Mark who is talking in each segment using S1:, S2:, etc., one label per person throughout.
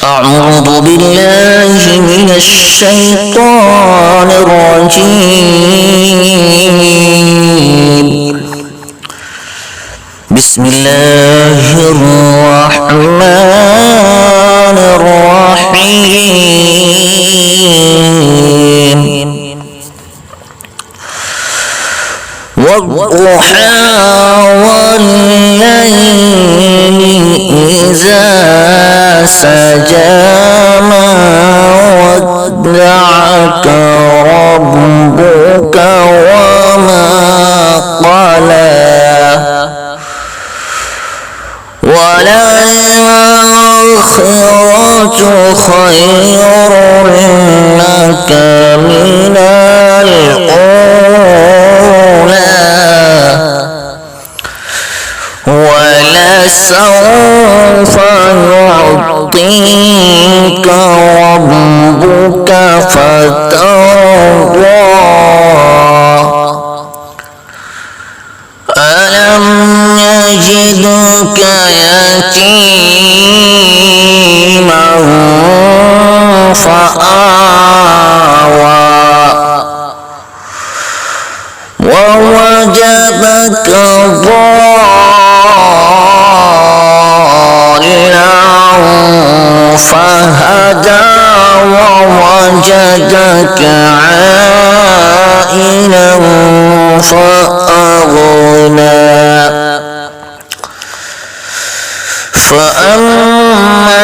S1: أعوذ بالله من الشيطان الرجيم. بسم الله الرحمن الرحيم. والضحى والليل إذا سجى ما ودعك ربك وما قلى وللآخرة خير لك من الأولى ولسوف يعطيك ربك فترضى ألم يجدك يتيما فآوى ووجدك ضالا فهدى ووجدك عائلا فأغنى فأما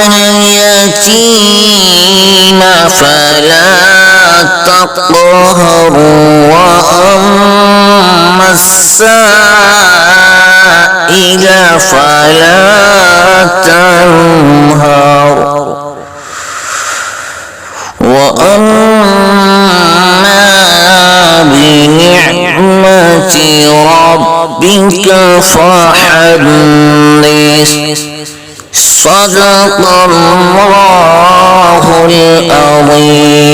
S1: اليتيم فلا تقهر وأما السائل فلا تنهر وأما بنعمة ربك فحدث. صدق الله العظيم.